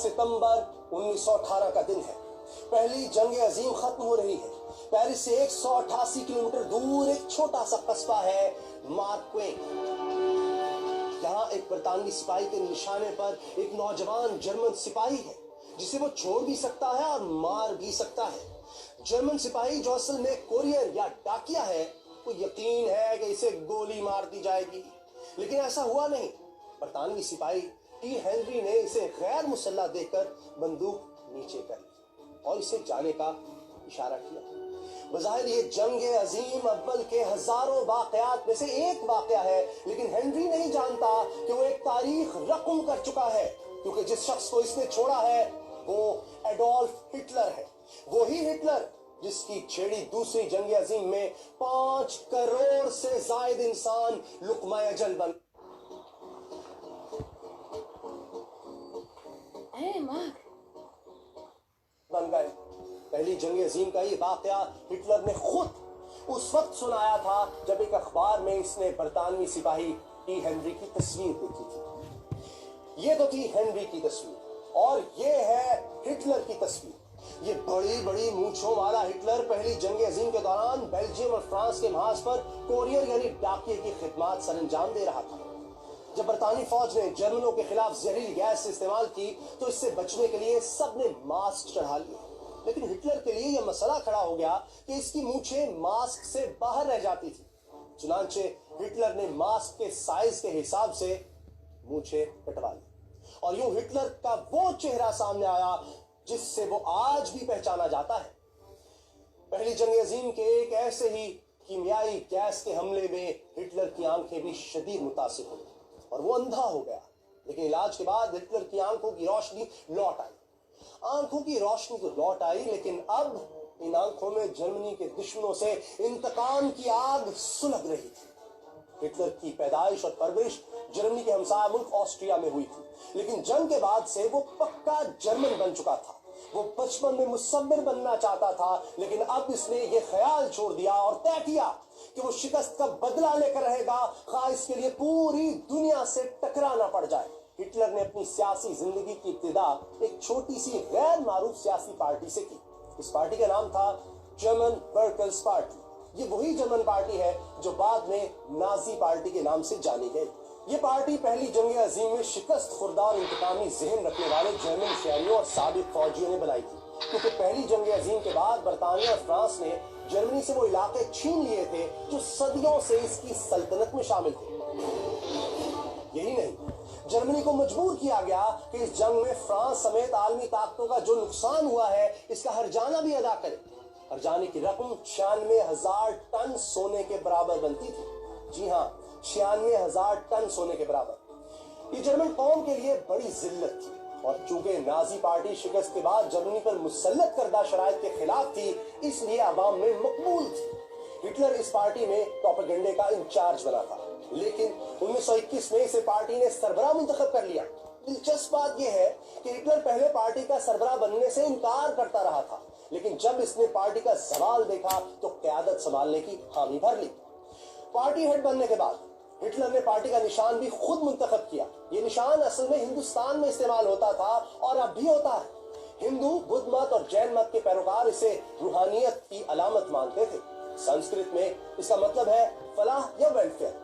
सितंबर 1918 का दिन है। पहली जंग अजीम खत्म हो रही है। पेरिस से 188 किलोमीटर दूर एक छोटा सा कस्बा है मार्क्वेन। यहाँ एक बरतानवी सिपाही के निशाने पर एक नौजवान जर्मन सिपाही है जिसे वो छोड़ भी सकता है और मार भी सकता है। जर्मन सिपाही जो असल में कोरियर या डाकिया है, को यकीन है कि इसे गोली मार दी जाएगी, लेकिन ऐसा हुआ नहीं। बरतानवी सिपाही टी हेनरी ने इसे गैर मुसल्ला देकर बंदूक नीचे कर ली और इसे जाने का इशारा किया। बज़ाहिर ये जंग अजीम अव्वल के हजारों वाकयात में से एक वाकया है, लेकिन हेनरी नहीं जानता कि वो एक तारीख रकम कर चुका है, क्योंकि जिस शख्स को इसने छोड़ा है वो एडोल्फ हिटलर है। वही हिटलर जिसकी छेड़ी दूसरी जंग अजीम में 5 करोड़ से जायद इंसान लुक़मा अजल बन गए। पहली जंग अजीम का ये वाकया हिटलर ने खुद उस वक्त सुनाया था जब एक अखबार में इसने बरतानवी सिपाही टी हेनरी की तस्वीर देखी थी। ये तो थी हेनरी की तस्वीर और ये है हिटलर की तस्वीर। ये बड़ी बड़ी मूंछों वाला हिटलर पहली जंग अजीम के दौरान बेल्जियम और फ्रांस के महाज पर कोरियर यानी डाकिये की खिदमत सरंजाम दे रहा था। जब बरतानी फौज ने जर्मनों के खिलाफ जहरीली गैस इस्तेमाल की तो इससे बचने के लिए सबने मास्क चढ़ा लिए, लेकिन हिटलर के लिए यह मसला खड़ा हो गया कि इसकी मूंछें मास्क से बाहर रह जाती थी। चुनांचे हिटलर ने मास्क के साइज के हिसाब से मूंछें कटवा ली और यूं हिटलर का वो चेहरा सामने आया जिससे वो आज भी पहचाना जाता है। पहली जंग अजीम के एक ऐसे ही कीमियाई गैस के हमले में हिटलर की आंखें भी शदीद मुतासिर हुई और वो अंधा हो गया, लेकिन इलाज के बाद हिटलर की आंखों की रोशनी लौट आई। आंखों की रोशनी तो लौट आई, लेकिन अब इन आंखों में जर्मनी के दुश्मनों से इंतकाम की आग सुलग रही थी। हिटलर की पैदाइश और परवरिश जर्मनी के हमसाया मुल्क ऑस्ट्रिया में हुई थी, लेकिन जंग के बाद से वो पक्का जर्मन बन चुका था। वो बचपन में मुसव्विर बनना चाहता था, लेकिन अब इसने ये ख्याल छोड़ दिया और तय किया कि वो शिकस्त का बदला लेकर रहेगा, खा इसके लिए पूरी दुनिया से टकराना पड़ जाए। हिटलर ने अपनी सियासी जिंदगी की इब्तिदा एक छोटी सी गैर मारूफ सियासी पार्टी से की। इस पार्टी का नाम था जर्मन वर्कर्स पार्टी। ये वही जर्मन पार्टी है जो बाद में नाजी पार्टी के नाम से जानी गई। ये पार्टी पहली जंग अजीम में शिकस्त खुर्दा और इंतकामी जहन रखने वाले जर्मन शहरियों और साबिक फौजियों ने बनाई थी, क्योंकि पहली जंग अजीम के बाद बरतानिया और फ्रांस ने जर्मनी से वो इलाके छीन लिए थे जो सदियों से इसकी सल्तनत में शामिल थे। यही नहीं, जर्मनी को मजबूर किया गया कि इस जंग में फ्रांस समेत आलमी ताकतों का जो नुकसान हुआ है इसका हर्जाना भी अदा करे। हर्जाने की रकम 96,000 टन सोने के बराबर बनती थी। जी हाँ, 96,000 टन सोने के बराबर। ये जर्मन कौम के लिए बड़ी जिल्लत थी और चूंकि नाजी पार्टी शिकस्त के बाद जर्मनी पर मुसल्लत करदा शराइत के खिलाफ थी, इसलिए आवाम में मकबूल थी। हिटलर इस पार्टी में प्रोपेगेंडे का इंचार्ज बना था, लेकिन 1921 में इसे पार्टी ने सरबराह मुंतखब कर लिया। दिलचस्प बात यह है कि हिटलर पहले पार्टी का सरबराह बनने से इनकार करता रहा था, लेकिन जब इसने पार्टी का सवाल देखा तो क़यादत संभालने की हामी भर ली। पार्टी हेड बनने के बाद हिटलर ने पार्टी का निशान भी खुद मुंतखब किया। ये निशान असल में हिंदुस्तान में इस्तेमाल होता था और अब भी होता है। हिंदू, बुद्ध मत और जैन मत के पैरोकार इसे रूहानियत की अलामत मानते थे। संस्कृत में इसका मतलब है फलाह या वेलफेयर।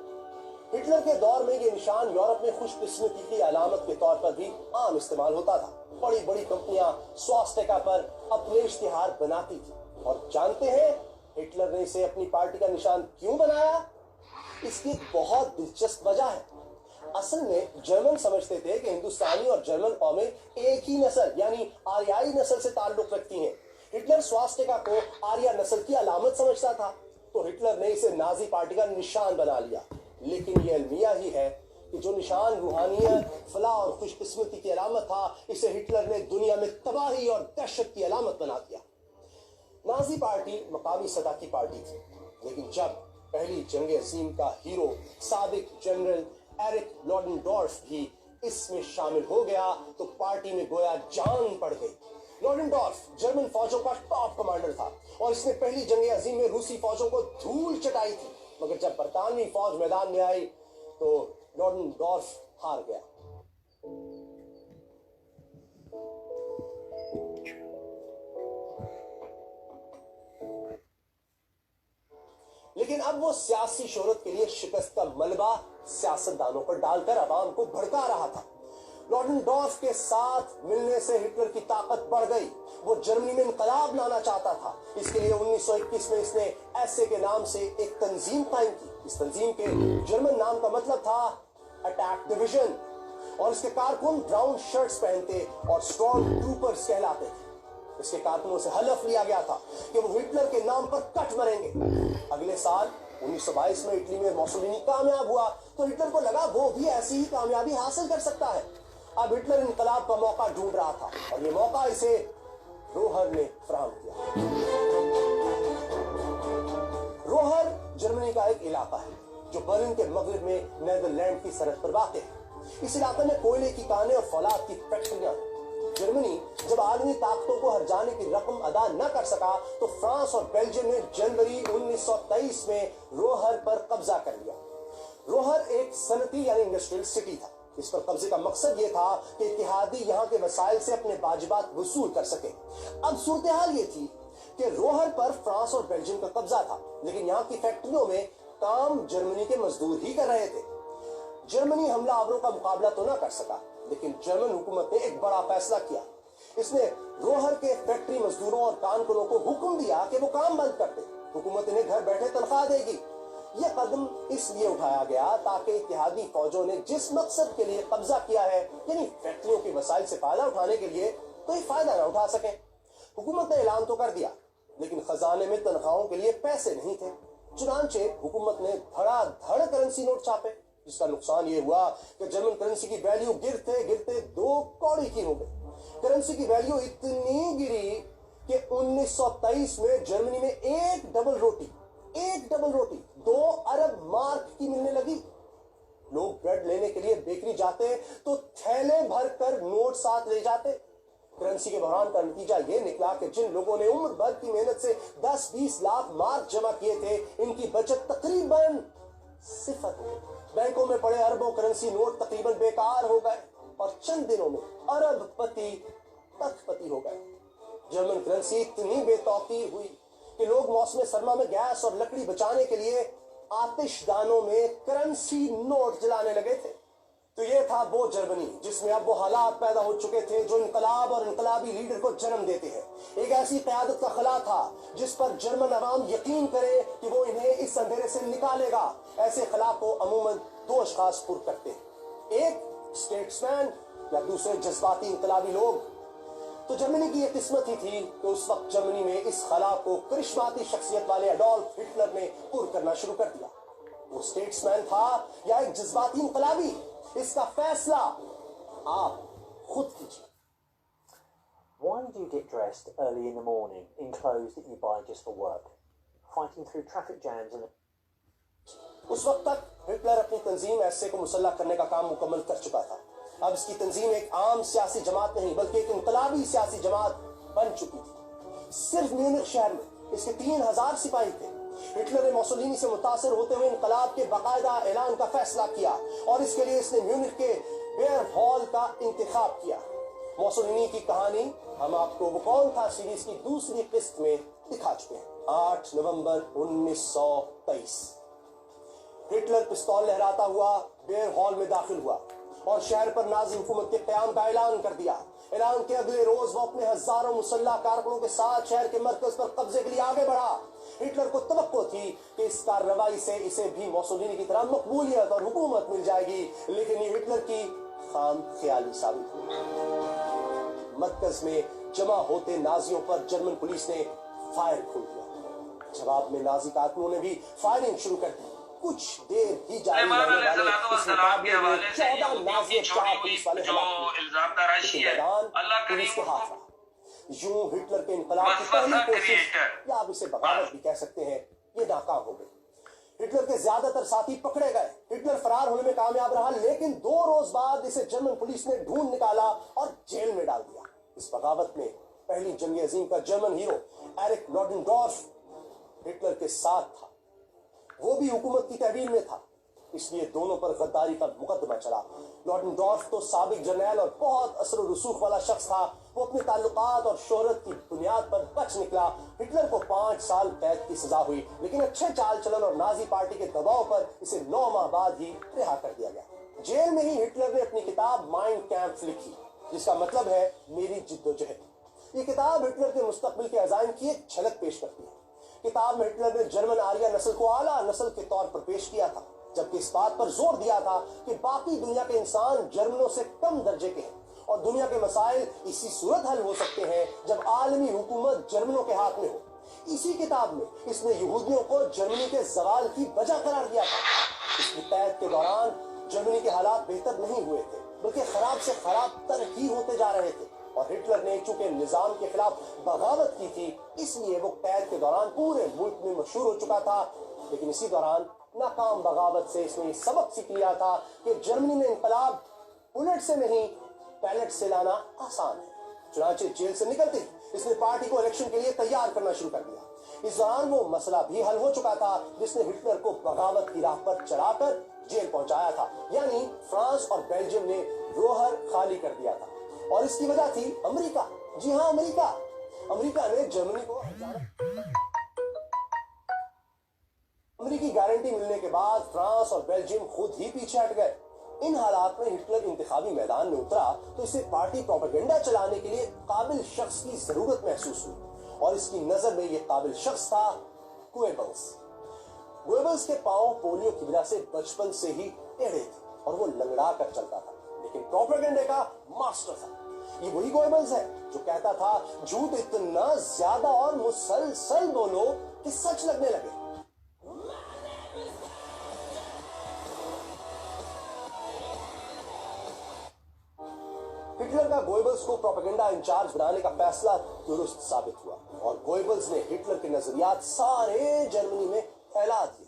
हिटलर के दौर में ये निशान यूरोप में खुशकिस्मती की अलामत के तौर पर भी आम इस्तेमाल होता था। बड़ी बड़ी कंपनियां स्वास्टिका पर अपने इश्तिहार बनाती थी और जानते हैं हिटलर ने इसे अपनी पार्टी का निशान क्यों बनाया? इसकी बहुत दिलचस्प वजह है। असल में जर्मन समझते थे कि हिंदुस्तानी और जर्मन कौमें एक ही नस्ल यानी आर्याई नस्ल से ताल्लुक रखती हैं। हिटलर स्वास्टिका को आर्या नस्ल की अलामत समझता था, तो हिटलर ने इसे नाजी पार्टी का निशान बना लिया। लेकिन यह अलमिया ही है कि जो निशान रूहानियत, फलाह और खुशकिस्मती की अलामत था, इसे हिटलर ने दुनिया में तबाही और दहशत की अलामत बना दिया। नाजी पार्टी मकामी सतह की पार्टी थी, लेकिन जब पहली जंग अजीम का हीरो साबिक जनरल एरिक लॉडेनडॉर्फ भी इसमें शामिल हो गया तो पार्टी में गोया जान पड़ गई। लॉडेनडॉर्फ जर्मन फौजों का टॉप कमांडर था और इसने पहली जंग अजीम में रूसी फौजों को धूल चटाई थी, मगर जब बरतानवी फौज मैदान में आई तो लॉडेनडॉर्फ हार गया। लेकिन अब वो सियासी शोहरत के लिए शिकस्त का मलबा सियासतदानों पर डालकर अवाम को भड़का रहा था। लॉडेनडॉर्फ के साथ मिलने से हिटलर की ताकत बढ़ गई। वो जर्मनी में इंकलाब लाना चाहता था। इसके लिए 1921 में इसने ऐसे के नाम से एक तंजीम कायम की। इस तंजीम के जर्मन नाम का मतलब था अटैक डिवीजन, और इसके कारकुन ब्राउन शर्ट्स पहनते और स्ट्रॉन्ग ट्रूपर्स कहलाते थे। इसके कारकुनों से हलफ लिया गया था कि वो हिटलर के नाम पर कट मरेंगे। अगले साल 1922 में इटली में मुसोलिनी कामयाब हुआ तो हिटलर को लगा वो भी ऐसी ही कामयाबी हासिल कर सकता है। अब हिटलर इंकलाब का मौका ढूंढ रहा था और ये मौका इसे रोहर ने फराहम किया। रोहर जर्मनी का एक इलाका है जो बर्लिन के मगरब में नीदरलैंड की सरहद पर वाक़ है। इस इलाके में कोयले की कानें और फौलाद की फैक्ट्रियां हैं। जर्मनी जब आलमी ताकतों को हर्जाने की रकम अदा न कर सका तो फ्रांस और बेल्जियम ने जनवरी 1923 में रोहर पर कब्जा कर लिया। रोहर एक सनती यानी इंडस्ट्रियल सिटी था। इस पर कब्जे का मकसद ये था कि इत्तेहादी यहाँ के वसाइल से अपने वाजिबात वसूल कर सके। अब सूरत हाल ये थी कि रोहर पर फ्रांस और बेल्जियम का कब्जा था, लेकिन यहाँ की फैक्ट्रियों में काम जर्मनी के मजदूर ही कर रहे थे। जर्मनी हमलावरों का मुकाबला तो ना कर सका, लेकिन जर्मन हुकूमत ने एक बड़ा फैसला किया। इसने रोहर के फैक्ट्री मजदूरों और कारकुनों को हुक्म दिया कि वो काम बंद कर दे। हुकूमत इन्हें घर बैठे तनख्वाह देगी। यह कदम इसलिए उठाया गया ताकि इत्तेहादी फौजों ने जिस मकसद के लिए कब्जा किया है, यानी फैक्ट्रियों के वसाइल से फायदा उठाने के लिए, कोई फायदा न उठा सके। हुकूमत ने ऐलान तो कर दिया, लेकिन खजाने में तनख्वाहों के लिए पैसे नहीं थे। चुनांचे हुकूमत ने धड़ाधड़ करेंसी नोट छापे, जिसका नुकसान ये हुआ कि जर्मन करेंसी की वैल्यू गिरते गिरते 2 कौड़ी की हो गई। करेंसी की वैल्यू इतनी गिरी कि 1923 में जर्मनी में एक डबल रोटी 2 अरब मार्क की मिलने लगी। लोग ब्रेड लेने के लिए बेकरी जाते तो थैले भर कर नोट साथ ले जाते। करेंसी के बहरान का नतीजा यह निकला कि जिन लोगों ने उम्र भर की मेहनत से 10-20 लाख मार्क जमा किए थे, इनकी बचत तकरीबन सिफर हो गई। बैंकों में पड़े अरबों करेंसी नोट तकरीबन बेकार हो गए और चंद दिनों में अरबपति तखपति हो गए। जर्मन करेंसी इतनी बेतौकी हुई कि लोग मौसम सरमा में गैस और लकड़ी बचाने के लिए आतिशदानों में करेंसी नोट जलाने लगे थे। तो ये था वो जर्मनी जिसमें अब वो हालात पैदा हो चुके थे जो इंकलाब और इंकलाबी लीडर को जन्म देते हैं। एक ऐसी क़यादत का खला था जिस पर जर्मन अवाम यकीन करे कि वो इन्हें इस अंधेरे से निकालेगा। ऐसे खला को अमूमन 2 अशखास पुर करते हैं, एक स्टेट्समैन या दूसरे जज्बाती इंकलाबी लोग। तो जर्मनी की ये किस्मत ही थी कि उस वक्त जर्मनी में इस खला को करिश्माती शख्सियत वाले एडोल्फ हिटलर ने पुर करना शुरू कर दिया। वो स्टेट्समैन था या एक जज्बाती इंकलाबी, इसका फैसला आप खुद कीजिए। Why did you get dressed early in the morning in clothes that you buy just for work, fighting through traffic jams and उस वक्त तक हिटलर अपनी तंजीम ऐसे को मुसल्लह करने का काम मुकम्मल कर चुका था। अब इसकी तंजीम एक आम सियासी जमात नहीं बल्कि एक इंकलाबी सियासी जमात बन चुकी थी। सिर्फ म्यूनिख शहर में इसके 3000 सिपाही थे। हिटलर ने मुसोलिनी से मुतासर होते हुए इंकलाब के बाकायदा ऐलान का फैसला किया और इसके लिए इसने म्यूनिख के बेयर हॉल का इंतखाब किया। मुसोलिनी की कहानी हम आपको वो कौन था सीरीज की दूसरी किस्त में दिखा चुके हैं। 8 नवंबर 1923 हिटलर पिस्तौल लहराता हुआ बेयर हॉल में दाखिल हुआ और शहर पर नाज़ी हुकूमत के क़याम का ऐलान कर दिया। ऐलान के अगले रोज वो अपने हजारों मुसल्लह कारकुनों के साथ शहर के मरकज पर कब्जे के लिए आगे बढ़ा। हिटलर को तवक्को थी कि इस कार्रवाई से इसे भी मुसोलिनी की तरह मकबूलियत और हुकूमत मिल जाएगी, लेकिन ये हिटलर की खाम ख्याली साबित हुई। मरकज में जमा होते नाजियों पर जर्मन पुलिस ने फायर खोल दिया। जवाब में नाजी कारकुनों ने भी फायरिंग शुरू कर दी। कुछ देर ही जारी रहने वाले इस मुकाबले में 14 नाज़ी पुलिस वाले पुलिस के हाथ रहा। यूं हिटलर के इंकलाब की पहली कोशिश, या आप इसे बगावत भी कह सकते हैं, ये नाकाम हो गई। हिटलर के ज्यादातर साथी पकड़े गए। हिटलर फरार होने में कामयाब रहा, लेकिन 2 रोज बाद इसे जर्मन पुलिस ने ढूंढ निकाला और जेल में डाल दिया। इस बगावत में पहली जंग अजीम का जर्मन हीरो एरिक लॉडेनडॉर्फ हिटलर के साथ था। वो भी हुकूमत की तहवील में था, इसलिए दोनों पर गद्दारी का मुकदमा चला। लॉडेनडॉर्फ तो साबिक जर्नैल और बहुत असर और रसूख वाला शख्स था। वो अपने ताल्लुकात और शोहरत की बुनियाद पर बच निकला। हिटलर को 5 साल कैद की सजा हुई, लेकिन अच्छे चाल चलन और नाजी पार्टी के दबाव पर इसे 9 माह बाद ही रिहा कर दिया गया। जेल में ही हिटलर ने अपनी किताब माइन कैंप्फ लिखी, जिसका मतलब है मेरी जिद्दोजहद। ये किताब हिटलर के मुस्तकबिल के अज़ाइम की एक झलक पेश करती है। किताब में हिटलर ने जर्मन आर्या नस्ल को आला नस्ल के तौर पर पेश किया था, जबकि इस बात पर जोर दिया था कि बाकी दुनिया के इंसान जर्मनों से कम दर्जे के हैं और दुनिया के मसाइल इसी सूरत हल हो सकते हैं जब आलमी हुकूमत जर्मनों के हाथ में हो। इसी किताब में इसने यहूदियों को जर्मनी के जवाल की वजह करार दिया था। इसकी कैद के दौरान जर्मनी के हालात बेहतर नहीं हुए थे, बल्कि खराब से खराब तर ही होते जा रहे थे। और हिटलर ने चूंकि निजाम के खिलाफ बगावत की थी, इसलिए वो कैद के दौरान पूरे मुल्क में मशहूर हो चुका था। लेकिन इसी दौरान नाकाम बगावत से इसने सबक सीख लिया था कि जर्मनी में इंकलाब बुलेट से नहीं बैलेट से लाना आसान है। चुनांचे जेल से निकलते ही इसने पार्टी को इलेक्शन के लिए तैयार करना शुरू कर दिया। इस दौरान वो मसला भी हल हो चुका था जिसने हिटलर को बगावत की राह पर चढ़ाकर जेल पहुंचाया था, यानी फ्रांस और बेल्जियम ने रोहर खाली कर दिया था। और इसकी वजह थी अमेरिका। जी हाँ, अमेरिका ने जर्मनी को अमेरिकी गारंटी मिलने के बाद फ्रांस और बेल्जियम खुद ही पीछे हट गए। इन हालात में हिटलर इंतखाबी मैदान में उतरा तो इसे पार्टी प्रोपेगेंडा चलाने के लिए काबिल शख्स की जरूरत महसूस हुई, और इसकी नजर में यह काबिल शख्स था गोएबल्स। गोएबल्स के पांव पोलियो की वजह से बचपन से ही टेढ़े थे और वो लंगड़ा कर चलता था, लेकिन प्रोपेगेंडे का मास्टर था। ये वही गोएबल्स है जो कहता था झूठ इतना ज्यादा और मुसलसल बोलो कि सच लगने लगे। हिटलर का गोएबल्स को प्रोपेगेंडा इंचार्ज बनाने का फैसला दुरुस्त साबित हुआ और गोएबल्स ने हिटलर के नजरियात सारे जर्मनी में फैला दिए।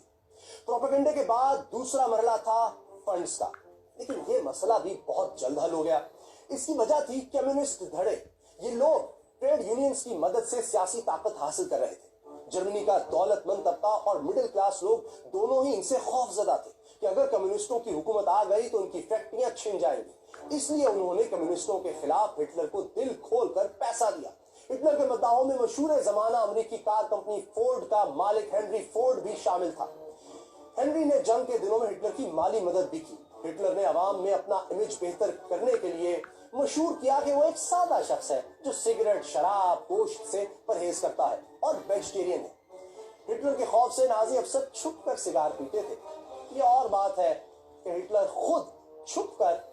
प्रोपेगेंडे के बाद दूसरा मरहला था फंड्स का, लेकिन ये मसला भी बहुत जल्द हल हो गया। इसकी वजह थी कम्युनिस्ट धड़े। ये लोग ट्रेड यूनियंस की मदद से सियासी ताकत हासिल कर रहे थे। जर्मनी का दौलतमंद तबका और मिडिल क्लास लोग दोनों ही इनसे खौफजदा थे कि अगर कम्युनिस्टों की हुकूमत आ गई तो उनकी फैक्ट्रियां छिन जाएंगी। इसलिए उन्होंने कम्युनिस्टों के खिलाफ हिटलर को दिल खोलकर पैसा दिया। हिटलर के मद्दाहों में मशहूर जमाना अमेरिकी कार कंपनी फोर्ड का मालिक हेनरी फोर्ड भी शामिल था। हेनरी ने जंग के दिनों में हिटलर की माली मदद भी की। हिटलर ने अवाम में अपना इमेज बेहतर करने के लिए मशहूर किया कि वो एक सादा शख्स है जो सिगरेट, शराब, गोश्त से परहेज करता है और वेजिटेरियन है। हिटलर के खौफ से नाजी अफसर छुप कर सिगार पीते थे। ये और बात है कि हिटलर खुद छुप कर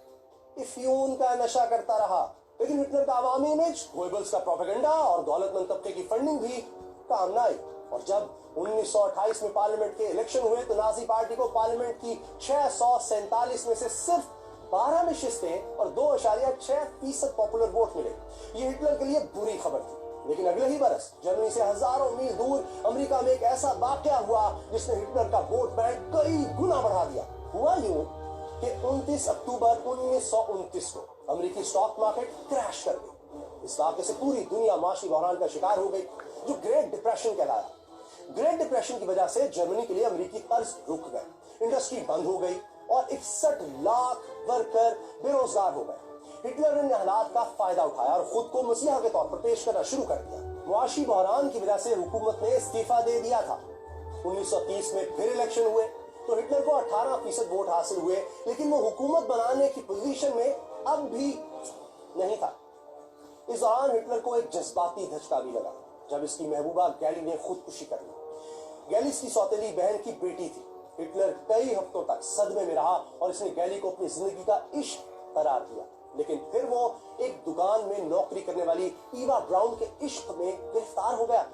इफ्यून का नशा करता रहा, लेकिन हिटलर का अवामी इमेज, गोएबल्स का प्रोपेगेंडा और दौलतमंद तबके की फंडिंग भी काम न आई। और जब 1928 में पार्लियामेंट के इलेक्शन हुए तो नाजी पार्टी को पार्लियामेंट की 647 में से सिर्फ 12 नशिस्तें और 2.6% पॉपुलर वोट मिले। ये हिटलर के लिए बुरी खबर थी। लेकिन अगले ही बरस जर्मनी से हजारों मील दूर अमेरिका में एक ऐसा वाकया हुआ जिसने हिटलर का वोट बैंक कई गुना बढ़ा दिया। हुआ यूं कि 29 अक्टूबर 1929 को अमेरिकी स्टॉक मार्केट क्रैश कर गई। इस वाकये से पूरी दुनिया माशी बहरान का शिकार हो गई, जो ग्रेट डिप्रेशन कहलाया। ग्रेट डिप्रेशन की वजह से जर्मनी के लिए अमेरिकी कर्ज रुक गए, इंडस्ट्री बंद हो गई और 61 लाख वर्कर बेरोजगार हो गए। हिटलर ने हालात का फायदा उठाया और खुद को मसीहा के तौर पर पेश करना शुरू कर दिया। मुआशी बहरान की वजह से हुकूमत ने इस्तीफा दे दिया था। 1930 में फिर इलेक्शन हुए तो हिटलर को 18% वोट हासिल हुए, लेकिन वो हुकूमत बनाने की पोजीशन में अब भी नहीं था। इस दौरान हिटलर को एक जज्बाती धचका भी लगा जब इसकी महबूबा गैली ने खुदकुशी कर ली। गैली इसकी सौतेली बहन की बेटी थी। हिटलर कई हफ्तों तक सदमे में रहा और इसने गैली को अपनी जिंदगी का इश्क करार दिया, लेकिन फिर वो एक दुकान में नौकरी करने वाली ईवा ब्राउन के इश्क में गिरफ्तार हो गया।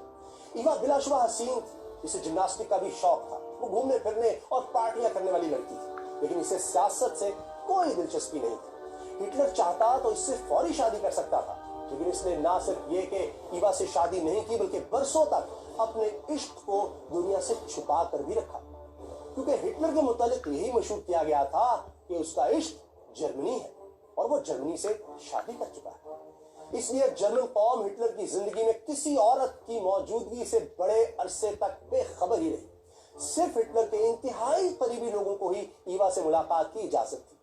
ईवा बिलाशुबा हसीन थी, इसे जिम्नास्टिक का भी शौक था। वो घूमने फिरने और पार्टियां करने वाली लड़की थी, लेकिन इसे सियासत से कोई दिलचस्पी नहीं थी। हिटलर चाहता तो इससे फौरी शादी कर सकता था, लेकिन इसने ना सिर्फ ये कि ईवा से शादी नहीं की, बल्कि बरसों तक अपने इश्क को दुनिया से छुपा कर भी रखा, क्योंकि हिटलर के मुतालिक यही मशहूर किया गया था कि उसका इश्क जर्मनी है और वो जर्मनी से शादी कर चुका है। इसलिए जर्मन कौम हिटलर की जिंदगी में किसी औरत की मौजूदगी से बड़े अरसे तक बेखबर ही रही। सिर्फ हिटलर के इंतहाई करीबी लोगों को ही ईवा से मुलाकात की इजाजत थी।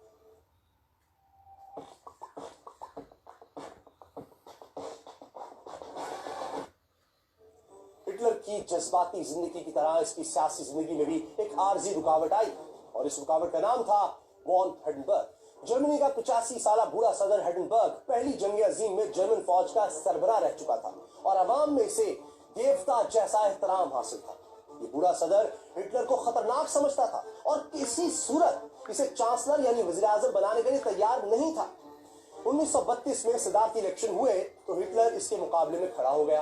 की जज्बाती जिंदगी की तरह इसकी सियासी जिंदगी में भी एक आर्जी रुकावट आई और इस रुकावट का नाम था वॉन हिंडनबर्ग। जर्मनी का 85 साला बूढ़ा सदर हिंडनबर्ग पहली जंग अजीम में जर्मन फौज का सरबराह रह चुका था और अवाम में इसे देवता जैसा एहतराम हासिल था। ये बूढ़ा सदर हिटलर को खतरनाक समझता था और किसी सूरत इसे चांसलर यानी वजीर आजम बनाने के लिए तैयार नहीं था। 1932 में सदारती इलेक्शन हुए तो हिटलर इसके मुकाबले में खड़ा हो गया।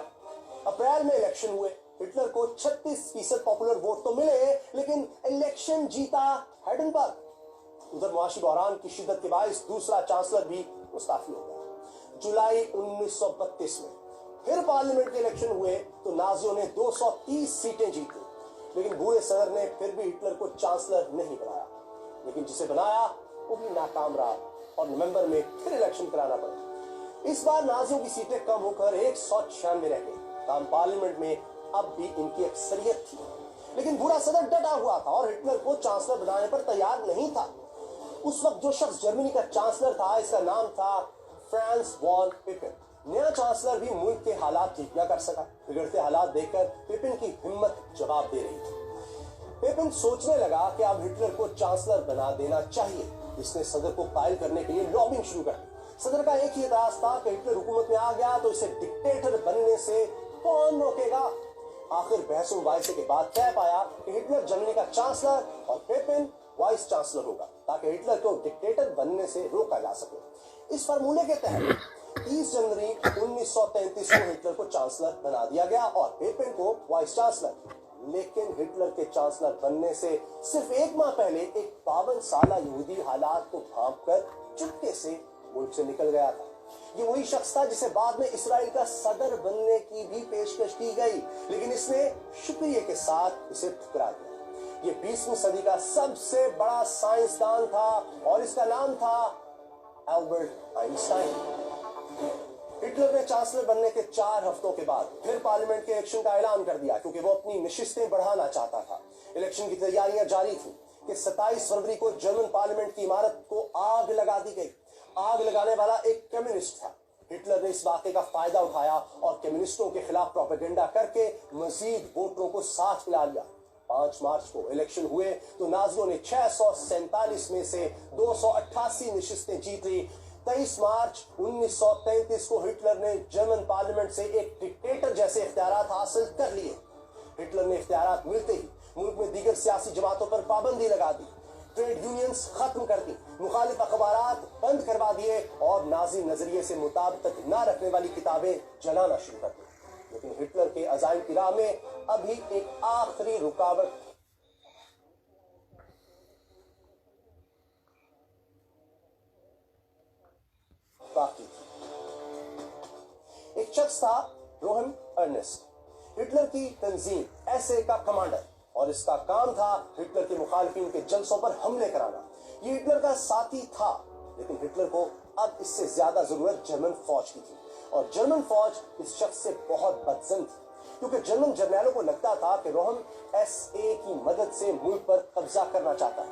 अप्रैल में इलेक्शन हुए, हिटलर को 36% पॉपुलर वोट तो मिले लेकिन इलेक्शन जीता हिंडनबर्ग। उधर मुआशी बहरान की शिद्दत के बायस दूसरा चांसलर भी मुस्ताफी हो गया। जुलाई 1932 में फिर पार्लियामेंट के इलेक्शन हुए तो नाजियों ने 230 सीटें जीती लेकिन बूढ़े सदर ने फिर भी हिटलर को चांसलर नहीं बनाया, लेकिन जिसे बनाया वो भी नाकाम रहा और नवंबर में फिर इलेक्शन कराना पड़ा। इस बार नाजियों की सीटें कम होकर 196 रह गई। ताम पार्लियामेंट में अब भी इनकी अक्सरियत थी लेकिन बूढ़ा सदर डटा हुआ था और हिटलर को चांसलर बनाने पर तैयार नहीं था। उस वक्त जो शख्स जर्मनी का चांसलर था इसका नाम था फ्रांस वॉन पिपिन। नया चांसलर भी मुल्क के हालात ठीक न कर सका। बिगड़ते हालात देखकर पिपिन की हिम्मत जवाब दे रही थी। पिपिन सोचने लगा कि अब हिटलर को चांसलर बना देना चाहिए। इसने सदर को कायल करने के लिए लॉबिंग शुरू कर दी। सदर का एक ही एतराज था कि हिटलर हुकूमत में आ गया तो इसे डिक्टेटर बनने से कौन रोकेगा। आखिर बहसों मुबाहिसे के बाद तय पाया कि हिटलर जर्मनी का चांसलर और पिपिन वाइस चांसलर होगा ताकि हिटलर को डिक्टेटर बनने से रोका जा सके। इस फार्मूले के तहत 30 जनवरी 1933 को हिटलर को चांसलर बना दिया गया और पिपिन को वाइस चांसलर। लेकिन हिटलर के चांसलर बनने से सिर्फ एक माह पहले एक 52 साला यहूदी हालात को भांपकर चुपके से मुल्क से निकल गया था। ये वही शख्स था जिसे बाद में इसराइल का सदर बनने की भी पेशकश की गई लेकिन इसने शुक्रिया के साथ इसे ठुकरा दिया। ये 20वीं सदी का सबसे बड़ा साइंसदान था और इसका नाम था एल्बर्ट आइंस्टाइन। हिटलर ने चांसलर बनने के 4 हफ्तों के बाद फिर पार्लियामेंट के इलेक्शन का ऐलान कर दिया क्योंकि वो अपनी नशिस्तें बढ़ाना चाहता था। इलेक्शन की तैयारियां जारी थी कि 27 फरवरी को जर्मन पार्लियामेंट की इमारत को आग लगा दी गई। आग लगाने वाला एक कम्युनिस्ट था। हिटलर ने इस वाक़े का फायदा उठाया और कम्युनिस्टों के खिलाफ प्रोपेगेंडा करके मजीद वोटरों को साथ मिला लिया। 5 मार्च को इलेक्शन हुए तो नाजियों ने 647 में से 288 नशिस्तें जीत ली। 23 मार्च 1933 को हिटलर ने जर्मन पार्लियामेंट से एक डिक्टेटर जैसे इख्तियारात हासिल कर लिए। हिटलर ने इख्तियारात मिलते ही मुल्क में दीगर सियासी जमातों पर पाबंदी लगा दी, ट्रेड यूनियंस खत्म कर दी, मुखालिफ अखबारात बंद करवा दिए और नाजी नजरिए से मुताबिक न रखने वाली किताबें जलाना शुरू कर दी। लेकिन हिटलर के अज़ाइम की राह में अभी एक आखिरी रुकावट बाकी थी। एक शख्स था रोहन अर्नेस्ट, हिटलर की तंजीम एसए का कमांडर और इसका काम था हिटलर के मुखालिफिन के जलसों पर हमले कराना। ये हिटलर का साथी था लेकिन हिटलर को अब इससे ज्यादा जरूरत जर्मन फौज की थी और जर्मन फौज इस शख्स से बहुत बदजन थी क्योंकि जर्मन जर्नैलों को लगता था कि रोहन एसए की मदद से मुल्क पर कब्जा करना चाहता है,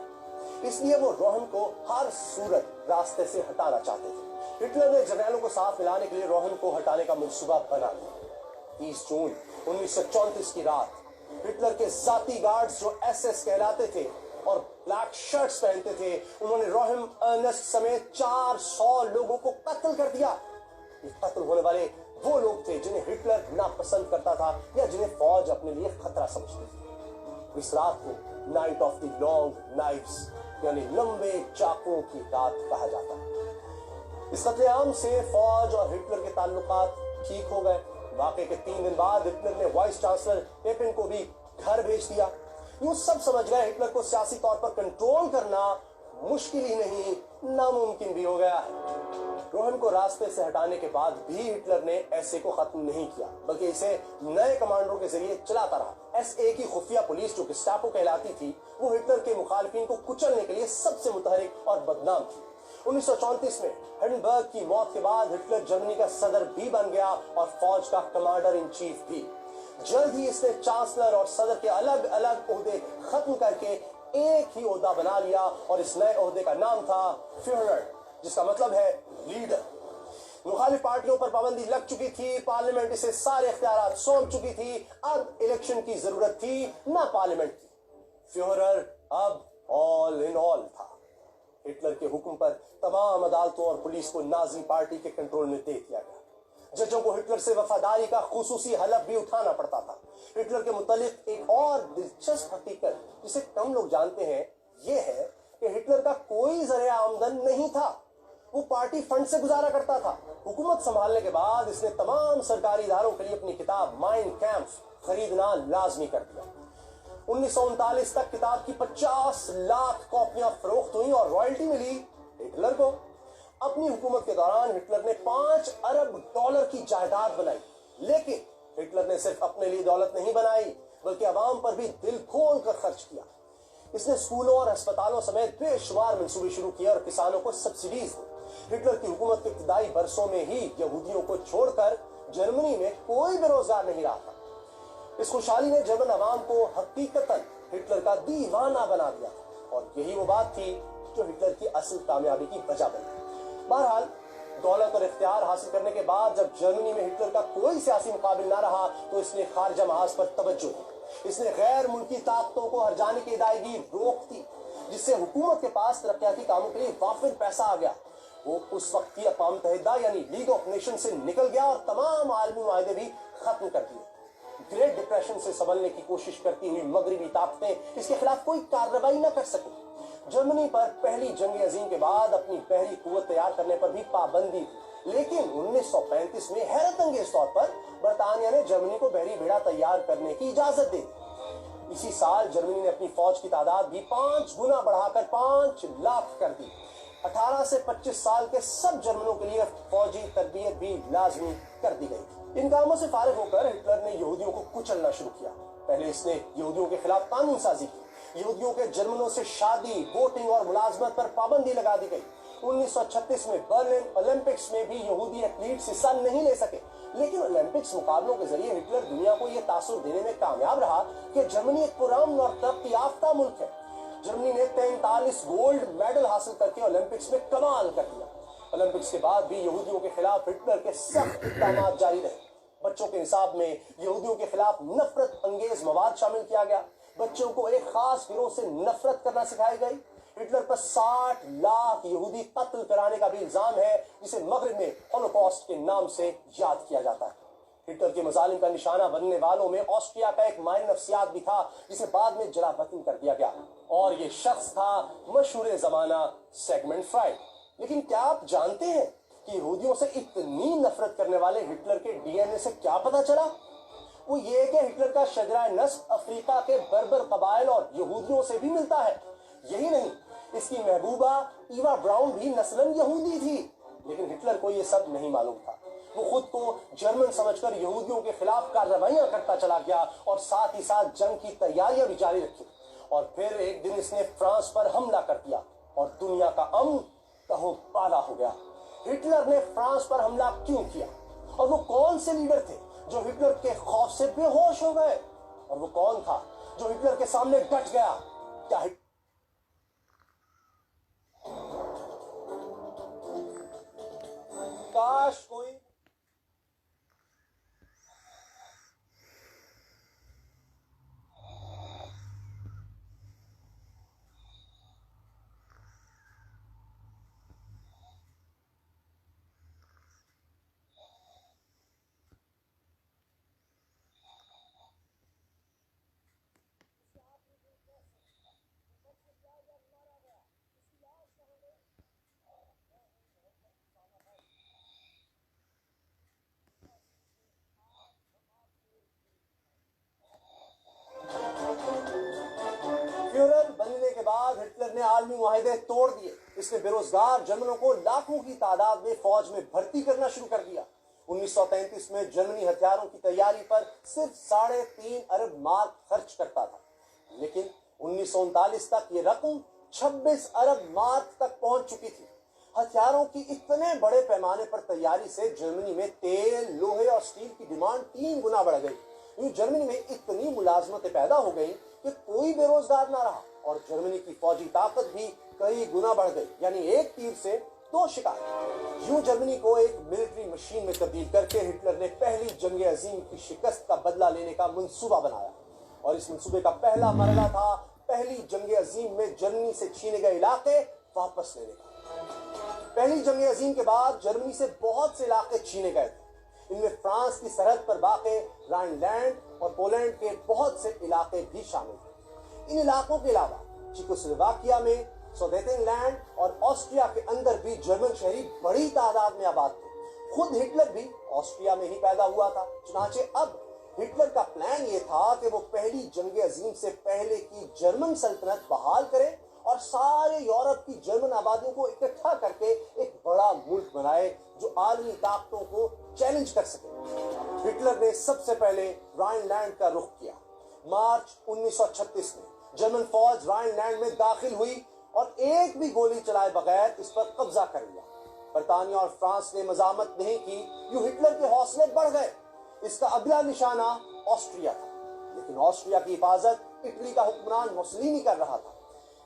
इसलिए वो रोहन को हर सूरत रास्ते से हटाना चाहते थे। हिटलर ने जर्नैलों को साथ मिलाने के लिए रोहन को हटाने का मंसूबा बना लिया। 30 जून 1934 की रात हिटलर के जाती गार्ड्स जो एसएस कहलाते थे और ब्लैक शर्ट्स पहनते थे, उन्होंने रोहन अर्नेस्ट समेत 400 लोगों को कत्ल कर दिया। ये कत्ल होने वाले वो लोग थे जिन्हें हिटलर नापसंद करता था या जिन्हें फौज अपने लिए खतरा समझती थी। इस रात को night of the long knifes यानी लंबे चाकुओं की रात कहा जाता है। इस कत्लेआम से फौज और हिटलर के ताल्लुकात ठीक हो गए। वाक़े के 3 दिन बाद हिटलर ने वाइस चांसलर पिपिन को भी घर भेज दिया। यूं सब समझ गए हिटलर को सियासी तौर पर कंट्रोल करना मुश्किल ही नहीं नामुमकिन भी हो गया है। रोहन को रास्ते से हटाने के बाद भी हिटलर ने एसए को खत्म नहीं किया बल्कि इसे नए कमांडरों के जरिए चलाता रहा। एसए की खुफिया पुलिस जो गेस्टापो कहलाती थी वो हिटलर के मुखालिफिन को कुचलने के लिए सबसे मुतहरिक और बदनाम थी। 1934 में हिंडनबर्ग की मौत के बाद हिटलर जर्मनी का सदर भी बन गया और फौज का कमांडर इन चीफ भी। जल्द ही इसने चांसलर और सदर के अलग अलग ओहदे खत्म करके एक ही ओहदा बना लिया और इस नए ओहदे का नाम था फ्यूहरर, जिसका मतलब है लीडर। मुखालिफ पार्टियों पर पाबंदी लग चुकी थी, पार्लियामेंट इसे सारे इख्तियारात सौंप चुकी थी, अब इलेक्शन की जरूरत थी ना पार्लियामेंट की। फ्यूहरर अब ऑल इन ऑल था। हिटलर के हुक्म पर तमाम अदालतों और पुलिस को नाजी पार्टी के कंट्रोल में दे दिया गया। जजों को हिटलर से वफादारी का खुसूसी हलफ भी उठाना पड़ता था। हिटलर के मुतालिक एक और दिलचस्प हकीकत जिसे कम लोग जानते हैं यह है कि हिटलर का कोई ज़रिया आमदन नहीं था। वो पार्टी फंड से गुजारा करता था। हुकूमत संभालने के बाद इसने तमाम सरकारी इदारों के लिए अपनी किताब माइन कैम्प खरीदना लाजमी कर दिया। 1939 तक किताब की 50 लाख कॉपियां फरोख्त हुई और रॉयल्टी मिली हिटलर को। अपनी हुकूमत के दौरान हिटलर ने 5 अरब डॉलर की जायदाद बनाई, लेकिन हिटलर ने सिर्फ अपने लिए दौलत नहीं बनाई बल्कि अवाम पर भी दिल खोल कर खर्च किया। इसने स्कूलों और अस्पतालों समेत बेशुमार मंसूबे शुरू किए और किसानों को सब्सिडीज दी। हिटलर की हुकूमत के इब्तदाई बरसों में ही यहूदियों को छोड़कर जर्मनी में कोई बेरोजगार नहीं रहा था। इस खुशहाली ने जर्मन अवाम को हकीकतन हिटलर का दीवाना बना दिया था और यही वो बात थी जो हिटलर की असल कामयाबी की वजह बनी। बहरहाल दौलत और इख्तियार हासिल करने के बाद जब जर्मनी में हिटलर का कोई सियासी मुकाबिल ना रहा तो इसने खारजा महाज पर तवज्जो दी। इसने गैर मुल्की ताकतों को हरजाने की अदायगी रोक दी, जिससे हुकूमत के पास तरक्याती कामों के लिए वाफिर पैसा आ गया। वो उस वक्त की अक़वाम मुत्तहिदा यानी लीग ऑफ नेशन से निकल गया और तमाम आलमी मुआहदे भी खत्म कर दिए। ग्रेट डिप्रेशन से संभलने की कोशिश करती हुई मगरबी ताकतें इसके खिलाफ कोई कार्रवाई न कर सकी। जर्मनी पर पहली जंग अजीम के बाद अपनी बहरी कुव्वत तैयार करने पर भी पाबंदी थी, लेकिन 1935 में हैरत अंगेज तौर पर बरतानिया ने जर्मनी को बहरी बेड़ा तैयार करने की इजाजत दे दी। इसी साल जर्मनी ने अपनी फौज की तादाद भी 5 गुना बढ़ाकर 5 लाख कर दी। 18 से 25 साल के सब जर्मनों के लिए फौजी तरबियत भी लाजमी कर दी गई। इन कामों से फारिग होकर हिटलर ने यहूदियों को कुचलना शुरू किया। पहले इसने यहूदियों के खिलाफ कानून साजी की। यहूदियों के जर्मनों से शादी, वोटिंग और मुलाजमत पर पाबंदी लगा दी गई। 1936 में बर्लिन ओलंपिक्स में भी यहूदी एथलीट्स हिस्सा नहीं ले सके, लेकिन ओलंपिक्स मुकाबलों के जरिए हिटलर दुनिया को यह तासुर देने में कामयाब रहा कि जर्मनी एक पुरान और तरक्की याफ्ता मुल्क है। जर्मनी ने 43 गोल्ड मेडल हासिल करके ओलंपिक्स में कमाल कर दिया। ओलंपिक्स के बाद भी यहूदियों के खिलाफ हिटलर के सख्त इक़दाम जारी रहे। बच्चों के निसाब में यहूदियों के खिलाफ नफरत अंगेज मवाद शामिल किया गया। बच्चों को एक खास गिरोह से नफरत करना सिखाई गई। हिटलर पर 60 लाख यहूदी कत्ल कराने का भी इल्जाम है, जिसे मगरिब में होलोकॉस्ट के नाम से याद किया जाता है। हिटलर के मजालिम का निशाना बनने वालों में ऑस्ट्रिया का एक माहिर नफ्सियात भी था, जिसे बाद में जला वतन कर दिया गया, और ये शख्स था मशहूर जमाना सिगमंड फ्राइड। लेकिन क्या आप जानते हैं कि यहूदियों से इतनी नफरत करने वाले हिटलर के डीएनए से क्या पता चला? वो ये कि हिटलर का शजरा नस्ब अफ्रीका के बर्बर कबाइल और यहूदियों से भी मिलता है। यही नहीं, इसकी महबूबा ईवा ब्राउन भी नस्लन यहूदी थी, लेकिन हिटलर को ये सब नहीं मालूम था। वो खुद को जर्मन समझकर यहूदियों के खिलाफ कार्रवाइयां करता चला गया और साथ ही साथ जंग की तैयारियां भी जारी रखी। और फिर एक दिन इसने फ्रांस पर हमला कर दिया और दुनिया का अमन तहस-नहस हो गया। हिटलर ने फ्रांस पर हमला क्यों किया? और वो कौन से लीडर थे जो हिटलर के खौफ से बेहोश हो गए? और वो कौन था जो हिटलर के सामने डट गया? क्या काश कोई बनने के बाद हिटलर ने आलमी मुआहदे तोड़ दिए। इसने बेरोजगार जर्मनों को लाखों की तादाद में फौज में भर्ती करना शुरू कर दिया। 1933 में जर्मनी हथियारों की तैयारी पर सिर्फ 3.5 अरब मार्क खर्च करता था, लेकिन 1939 तक ये रकम 26 अरब मार्क तक पहुंच चुकी थी। हथियारों की इतने बड़े पैमाने पर तैयारी से जर्मनी में तेल, लोहे और स्टील की डिमांड 3 गुना बढ़ गई। जर्मनी में इतनी मुलाजमतें पैदा हो गई कि कोई बेरोजगार ना रहा और जर्मनी की फौजी ताकत भी कई गुना बढ़ गई। यानी एक तीर से दो शिकायत। यूं जर्मनी को एक मिलिट्री मशीन में तब्दील करके हिटलर ने पहली जंग अजीम की शिकस्त का बदला लेने का मंसूबा बनाया, और इस मंसूबे का पहला मरहला था पहली जंग अजीम में जर्मनी से छीने गए इलाके वापस लेने का। पहली जंग अजीम के बाद जर्मनी से बहुत से इलाके छीने गए थे। इनमें फ्रांस की सरहद पर वाक़े राइनलैंड और पोलैंड के बहुत से इलाके भी शामिल थे। इन इलाकों के अलावा चेकोस्लोवाकिया में, सुडेटेनलैंड और ऑस्ट्रिया के अंदर भी जर्मन शहरी बड़ी तादाद में आबाद थे। खुद हिटलर भी ऑस्ट्रिया में ही पैदा हुआ था। चुनाचे अब हिटलर का प्लान ये था कि वो पहली जंग अजीम से पहले की जर्मन सल्तनत बहाल करे और सारे यूरोप की जर्मन आबादियों को इकट्ठा करके एक बड़ा मुल्क बनाए जो आलमी ताकतों को चैलेंज कर सके। हिटलर ने सबसे पहले राइनलैंड का रुख किया। मार्च 1936 में जर्मन फौज राइनलैंड में दाखिल हुई और एक भी गोली चलाए बगैर इस पर कब्जा कर लिया। बर्तानिया और फ्रांस ने मजामत नहीं की, यूं हिटलर के हौसले बढ़ गए। इसका अगला निशाना ऑस्ट्रिया था, लेकिन ऑस्ट्रिया की हिफाजत इटली का हुक्मरान मुसोलिनी कर रहा था।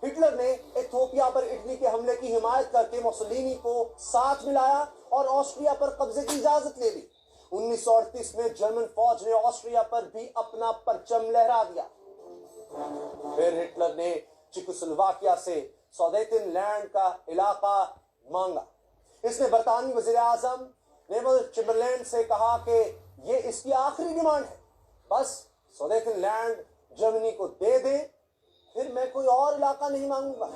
हिटलर ने इथियोपिया पर इटली के हमले की हिमायत करके मुसोलिनी को साथ मिलाया और ऑस्ट्रिया पर कब्जे की इजाजत ले ली। 1938 में जर्मन फौज ने ऑस्ट्रिया पर भी अपना परचम लहरा दिया। फिर हिटलर ने चेकोस्लोवाकिया से सुडेटेनलैंड का इलाका मांगा। इसने बरतानवी वजीर आजम नेवल चैम्बरलैन से कहा कि ये इसकी आखिरी डिमांड है, बस सुडेटेनलैंड जर्मनी को दे दे, फिर मैं कोई और इलाका नहीं मांगूंगा।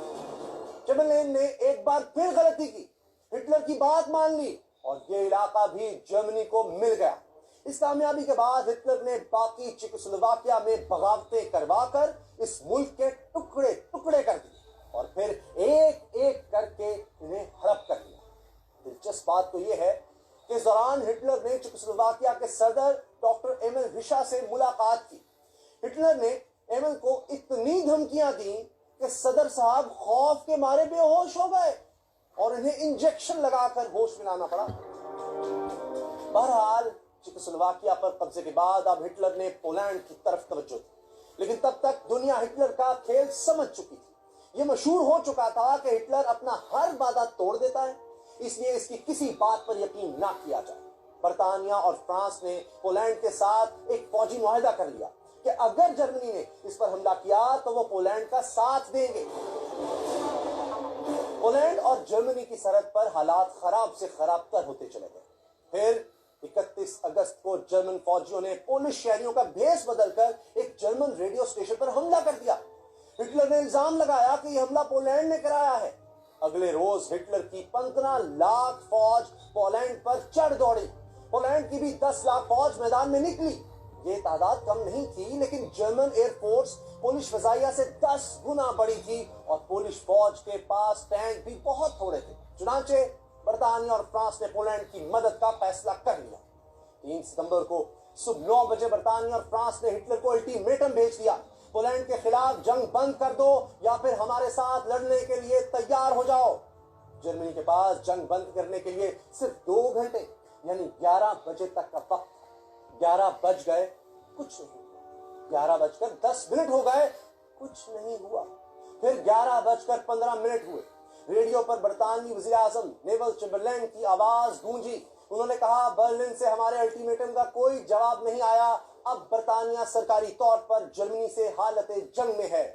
चैम्बरलैन ने एक बार फिर गलती की, हिटलर की बात मान ली और ये इलाका भी जर्मनी को मिल गया। इस कामयाबी के बाद हिटलर ने बाकी चेकोस्लोवाकिया में बगावतें करवाकर इस मुल्क के टुकड़े टुकड़े कर दिए और फिर एक एक करके इन्हें हड़प कर दिया। दिलचस्प बात तो यह है कि इस दौरान हिटलर ने चेकोस्लोवाकिया के सदर डॉक्टर एमिल रिशा से मुलाकात की। हिटलर ने एमिल को इतनी धमकियां दी कि सदर साहब खौफ के मारे बेहोश हो गए और इन्हें इंजेक्शन लगाकर होश में लाना पड़ा। बहरहाल चेकोस्लोवाकिया पर कब्जे के बाद अब हिटलर ने पोलैंड की तरफ तवज्जो दी, लेकिन तब तक दुनिया हिटलर का खेल समझ चुकी थी। यह मशहूर हो चुका था कि हिटलर अपना हर वादा तोड़ देता है, इसलिए इसकी किसी बात पर यकीन ना किया जाए। बर्तानिया और फ्रांस ने पोलैंड के साथ एक फौजी मुआहदा कर लिया कि अगर जर्मनी ने इस पर हमला किया तो वो पोलैंड का साथ देंगे। पोलैंड और जर्मनी की सरहद पर हालात खराब से खराब तर होते चले गए। फिर 31 अगस्त को जर्मन फौजियों ने पोलिश शहरियों का भेष बदलकर एक जर्मन रेडियो स्टेशन पर हमला कर दिया। हिटलर ने इल्जाम लगाया कि यह हमला पोलैंड ने कराया है। अगले रोज हिटलर की 15 लाख फौज पोलैंड पर चढ़ दौड़ी। पोलैंड की भी 10 लाख फौज मैदान में निकली। ये तादाद कम नहीं थी, लेकिन जर्मन एयरफोर्स पोलिश फजाइया से 10 गुना बड़ी थी और पोलिश फौज के पास टैंक भी बहुत थोड़े थे। चुनांचे बर्तानिया और फ्रांस ने पोलैंड की मदद का फैसला कर लिया। 3 सितंबर को सुबह 9 बजे बर्तानिया और फ्रांस ने हिटलर को अल्टीमेटम भेज दिया, पोलैंड के खिलाफ जंग बंद कर दो या फिर हमारे साथ लड़ने के लिए तैयार हो जाओ। जर्मनी के पास जंग बंद करने के लिए सिर्फ 2 घंटे यानी 11 बजे तक का वक्त। 11 बज गए, कुछ नहीं हुआ। 11 बजकर 10 मिनट हो गए, कुछ नहीं हुआ। फिर 11 बजकर 15 मिनट हुए। रेडियो पर बरतानवी वजीर आजम नेवल चैम्बरलैन की आवाज गूंजी। उन्होंने कहा, बर्लिन से हमारे अल्टीमेटम का कोई जवाब नहीं आया। अब बर्तानिया सरकारी तौर पर जर्मनी से हालत जंग में है।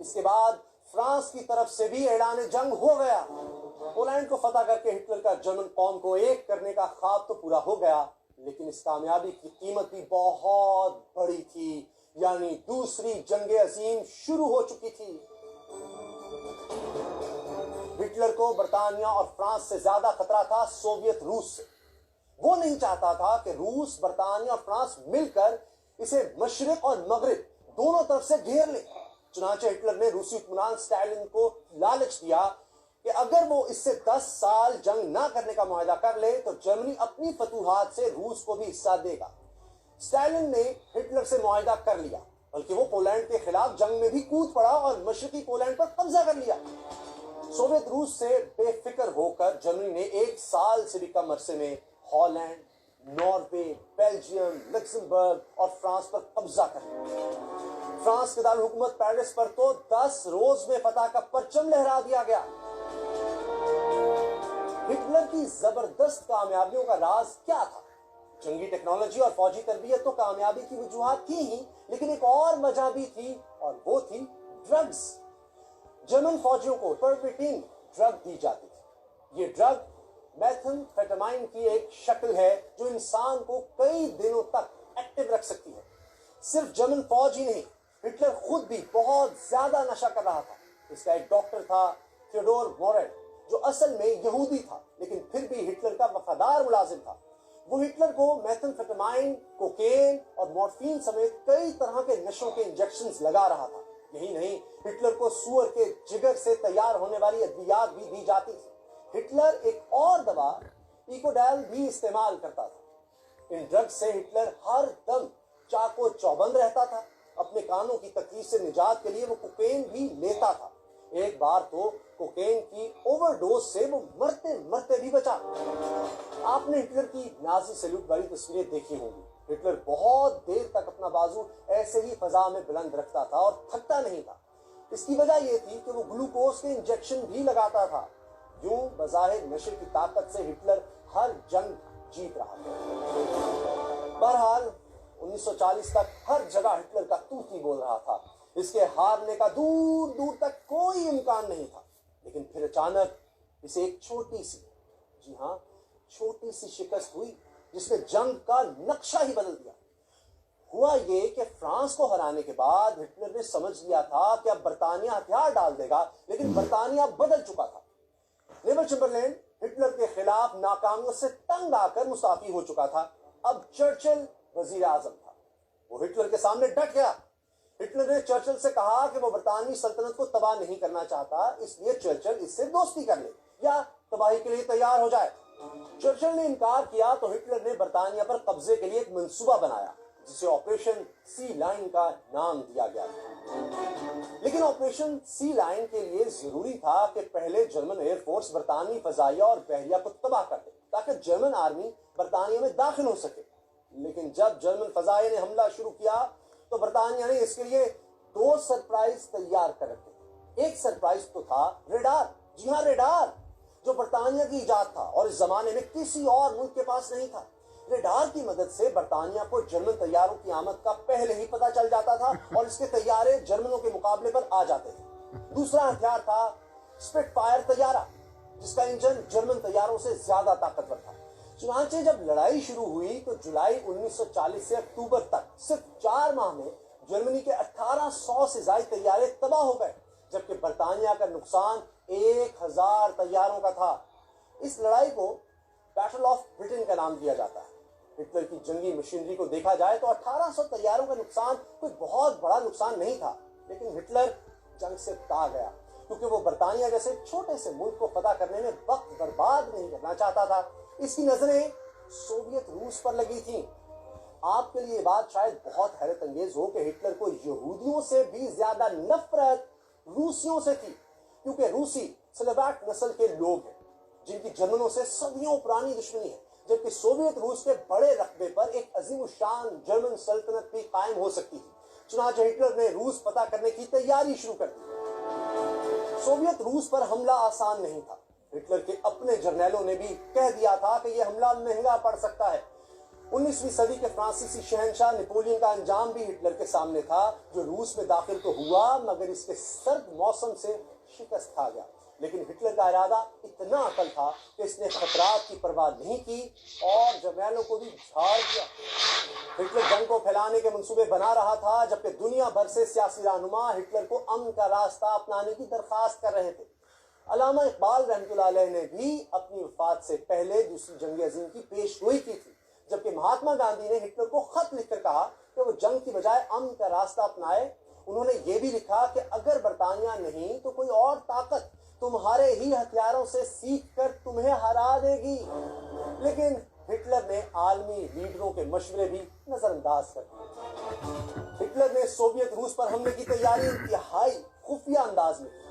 इसके बाद फ्रांस की तरफ से भी ऐलान जंग हो गया। पोलैंड को फतह करके हिटलर का जर्मन कौम को एक करने का ख्वाब तो पूरा हो गया, लेकिन इस कामयाबी की कीमत भी बहुत बड़ी थी, यानी दूसरी जंग अजीम शुरू हो चुकी थी। हिटलर को बर्तानिया और फ्रांस से ज्यादा खतरा था सोवियत रूस से। वो नहीं चाहता था कि रूस, बर्तानिया और फ्रांस मिलकर इसे मशरिक और मगरिब दोनों तरफ से घेर ले। चुनांचे हिटलर ने रूसी हुक्मरान स्टालिन को लालच दिया कि अगर वो इससे 10 साल जंग ना करने का मुआहदा कर ले तो जर्मनी अपनी फतूहात से रूस को भी हिस्सा देगा। स्टालिन ने हिटलर से मुआहदा कर लिया, बल्कि वो पोलैंड के खिलाफ जंग में भी कूद पड़ा और मशरकी पोलैंड पर कब्जा कर लिया। सोवियत रूस से बेफिक्र होकर जर्मनी ने 1 साल से भी कम अरसे में हॉलैंड, नॉर्वे, बेल्जियम, लक्समबर्ग और फ्रांस पर कब्जा कर लिया। फ्रांस के दारुल हुकूमत पेरिस पर तो 10 रोज में फतह का परचम लहरा दिया गया। ہٹلر کی زبردست کامیابیوں کا راز کیا تھا؟ جنگی ٹیکنالوجی اور فوجی تربیت تو کامیابی کی وجوہات تھی ہی، لیکن ایک اور وجہ بھی تھی، اور وہ تھی ڈرگز۔ جرمن فوجیوں کو پرپیٹین ڈرگ دی جاتی تھی۔ یہ ڈرگ میتھمفیٹامائن کی ایک شکل ہے جو انسان کو کئی دنوں تک ایکٹیو رکھ سکتی ہے۔ صرف جرمن فوج ہی نہیں، ہٹلر خود بھی بہت زیادہ نشہ کر رہا تھا۔ اس کا ایک ڈاکٹر تھا تھیوڈور مورل، جو اصل میں یہودی تھا لیکن پھر بھی ہٹلر کا وفادار ملازم تھا۔ وہ ہٹلر کو میتھمفیٹامائن، کوکین اور مورفین سمیت کئی طرح کے نشوں کے انجیکشنز لگا رہا تھا۔ یہی نہیں، ہٹلر کو سور کے جگر سے تیار ہونے والی ادویات بھی دی جاتی تھی۔ ہٹلر ایک اور دوا ایکوڈیل بھی استعمال کرتا تھا۔ ان ڈرگ سے ہٹلر ہر دم چاقو چوبند رہتا تھا۔ اپنے کانوں کی تکلیف سے نجات کے لیے وہ کوکین بھی لیتا تھا۔ ایک بار تو کوکین کی اوور ڈوز سے وہ مرتے مرتے بھی بچا۔ آپ نے ہٹلر کی نازی سیلوٹ والی تصویریں دیکھی ہوں گی۔ ہٹلر بہت دیر تک اپنا بازو ایسے ہی فضا میں بلند رکھتا تھا اور تھکتا نہیں تھا۔ اس کی وجہ یہ تھی کہ وہ گلوکوز کے انجیکشن بھی لگاتا تھا۔ یوں بظاہر نشے کی طاقت سے ہٹلر ہر جنگ جیت رہا تھا۔ بہرحال 1940 تک ہر جگہ ہٹلر کا توتی بول رہا تھا۔ اس کے ہارنے کا دور دور تک کوئی امکان نہیں تھا۔ لیکن پھر اچانک اسے ایک چھوٹی سی، جی ہاں چھوٹی سی شکست ہوئی جس نے جنگ کا نقشہ ہی بدل دیا۔ ہوا یہ کہ فرانس کو ہرانے کے بعد ہٹلر نے سمجھ لیا تھا کہ اب برطانیہ ہتھیار ڈال دے گا، لیکن برطانیہ بدل چکا تھا۔ نیول چمبرلین ہٹلر کے خلاف ناکامیوں سے تنگ آ کر مستعفی ہو چکا تھا۔ اب چرچل وزیر اعظم تھا۔ وہ ہٹلر کے سامنے ڈٹ گیا۔ ہٹلر نے چرچل سے کہا کہ وہ برطانوی سلطنت کو تباہ نہیں کرنا چاہتا، اس لیے چرچل اس سے دوستی کر لے یا تباہی کے لیے تیار ہو جائے۔ چرچل نے انکار کیا تو ہٹلر نے برطانیہ پر قبضے کے لیے ایک منصوبہ بنایا جسے آپریشن سی لائن کا نام دیا گیا تھا۔ لیکن آپریشن سی لائن کے لیے ضروری تھا کہ پہلے جرمن ایئر فورس برطانوی فضائیہ اور بحریہ کو تباہ کر دے تاکہ جرمن آرمی برطانیہ میں داخل ہو سکے۔ لیکن جب جرمن فضائیہ نے حملہ شروع کیا تو برطانیہ نے اس کے لیے 2 سرپرائز تیار کر رکھے تھے۔ ایک سرپرائز تو تھا ریڈار، جی ہاں ریڈار، جو برطانیہ کی ایجاد تھا اور اس زمانے میں کسی اور ملک کے پاس نہیں تھا۔ ریڈار کی مدد سے برطانیہ کو جرمن طیاروں کی آمد کا پہلے ہی پتہ چل جاتا تھا اور اس کے طیارے جرمنوں کے مقابلے پر آ جاتے تھے۔ دوسرا ہتھیار تھا اسپٹ فائر طیارہ، جس کا انجن جرمن طیاروں سے زیادہ طاقتور تھا۔ چنانچہ جب لڑائی شروع ہوئی تو جولائی 1940 سے اکتوبر تک صرف 4 ماہ میں جرمنی کے 1800 سے زائد طیارے تباہ ہو گئے، جبکہ برطانیہ کا نقصان 1000 طیاروں کا تھا۔ اس لڑائی کو بیٹل آف برٹن کا نام دیا جاتا ہے۔ ہٹلر کی جنگی مشینری کو دیکھا جائے تو 1800 طیاروں کا نقصان کوئی بہت بڑا نقصان نہیں تھا، لیکن ہٹلر جنگ سے تا گیا کیونکہ وہ برطانیہ جیسے چھوٹے سے ملک کو فتح کرنے میں وقت برباد نہیں کرنا چاہتا تھا۔ اس کی نظریں سوویت روس پر لگی تھیں۔ آپ کے لیے یہ بات شاید بہت حیرت انگیز ہو کہ ہٹلر کو یہودیوں سے بھی زیادہ نفرت روسیوں سے تھی، کیونکہ روسی سلوواک نسل کے لوگ ہیں جن کی جرمنوں سے صدیوں پرانی دشمنی ہے، جبکہ سوویت روس کے بڑے رقبے پر ایک عظیم الشان جرمن سلطنت بھی قائم ہو سکتی تھی۔ چنانچہ ہٹلر نے روس فتح کرنے کی تیاری شروع کر دی۔ سوویت روس پر حملہ آسان نہیں تھا۔ ہٹلر کے اپنے جرنیلوں نے بھی کہہ دیا تھا کہ یہ حملہ مہنگا پڑ سکتا ہے۔ 19ویں صدی کے فرانسیسی شہنشاہ نپولین کا انجام بھی ہٹلر کے سامنے تھا، جو روس میں داخل تو ہوا مگر اس کے سرد موسم سے شکست کھا گیا۔ لیکن ہٹلر کا ارادہ اتنا عقل تھا کہ اس نے خطرات کی پرواہ نہیں کی اور جرنیلوں کو بھی جھاڑ دیا۔ ہٹلر جنگ کو پھیلانے کے منصوبے بنا رہا تھا، جبکہ دنیا بھر سے سیاسی رہنما ہٹلر کو امن کا راستہ اپنانے کی درخواست کر رہے تھے۔ علامہ اقبال رحمۃ اللہ علیہ نے بھی اپنی وفات سے پہلے دوسری جنگ عظیم کی پیش گوئی کی تھی، جبکہ مہاتما گاندھی نے ہٹلر کو خط لکھ کر کہا کہ وہ جنگ کی بجائے امن کا راستہ اپنائے۔ انہوں نے یہ بھی لکھا کہ اگر برطانیہ نہیں تو کوئی اور طاقت تمہارے ہی ہتھیاروں سے سیکھ کر تمہیں ہرا دے گی۔ لیکن ہٹلر نے عالمی لیڈروں کے مشورے بھی نظر انداز کر دیے۔ ہٹلر نے سوویت روس پر حملے کی تیاری انتہائی خفیہ انداز میں کی،